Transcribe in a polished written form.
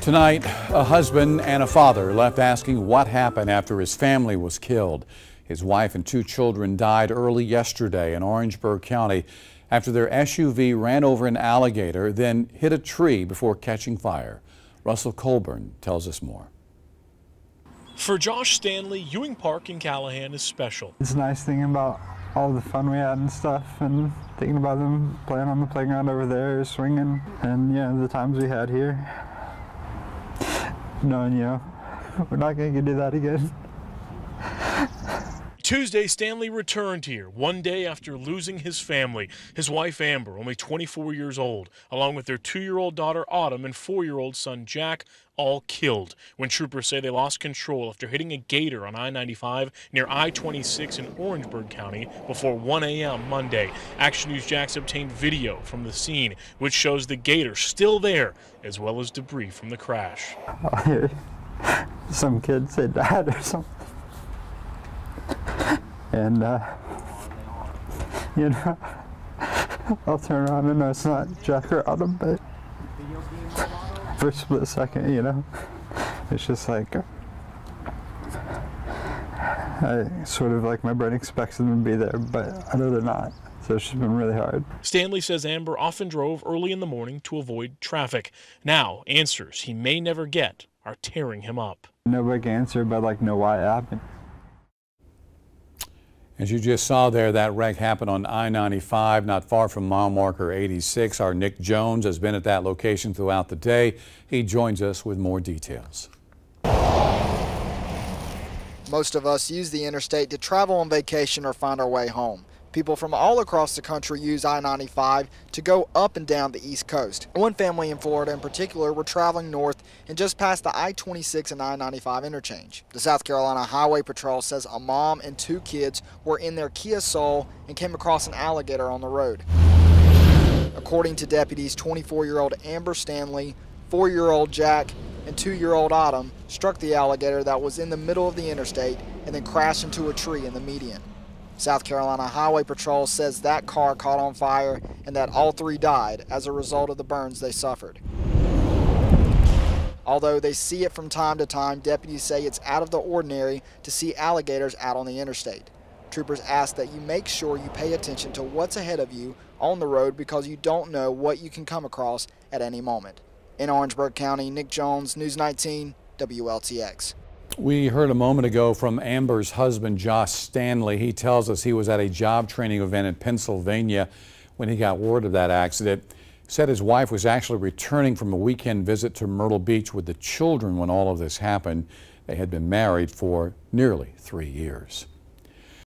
Tonight, a husband and a father left asking what happened after his family was killed. His wife and two children died early yesterday in Orangeburg County after their SUV ran over an alligator, then hit a tree before catching fire. Russell Colburn tells us more. For Josh Stanley, Ewing Park in Callahan is special. It's a nice thing about all the fun we had and stuff, and thinking about them playing on the playground over there, swinging, and the times we had here. Knowing, we're not going to do that again. Tuesday, Stanley returned here one day after losing his family. His wife, Amber, only 24 years old, along with their 2-year-old daughter, Autumn, and 4-year-old son, Jack, all killed when troopers say they lost control after hitting a gator on I-95 near I-26 in Orangeburg County before 1 a.m. Monday. Action News Jax obtained video from the scene, which shows the gator still there, as well as debris from the crash. I'll hear some kid say dad or something. And, I'll turn around and know it's not Jack or Autumn, but for a split second, it's just like, I sort of like my brain expects them to be there, but I know they're not. So it's just been really hard. Stanley says Amber often drove early in the morning to avoid traffic. Now, answers he may never get are tearing him up. No big answer, but know why it happened. As you just saw there, that wreck happened on I-95, not far from mile marker 86. Our Nick Jones has been at that location throughout the day. He joins us with more details. Most of us use the interstate to travel on vacation or find our way home. People from all across the country use I-95 to go up and down the East Coast. One family in Florida in particular were traveling north and just passed the I-26 and I-95 interchange. The South Carolina Highway Patrol says a mom and 2 kids were in their Kia Soul and came across an alligator on the road. According to deputies, 24-year-old Amber Stanley, 4-year-old Jack, and 2-year-old Autumn struck the alligator that was in the middle of the interstate and then crashed into a tree in the median. South Carolina Highway Patrol says that car caught on fire and that all 3 died as a result of the burns they suffered. Although they see it from time to time, deputies say it's out of the ordinary to see alligators out on the interstate. Troopers ask that you make sure you pay attention to what's ahead of you on the road because you don't know what you can come across at any moment. In Orangeburg County, Nick Jones, News 19, WLTX. We heard a moment ago from Amber's husband, Josh Stanley. He tells us he was at a job training event in Pennsylvania when he got word of that accident. Said his wife was actually returning from a weekend visit to Myrtle Beach with the children when all of this happened. They had been married for nearly 3 years.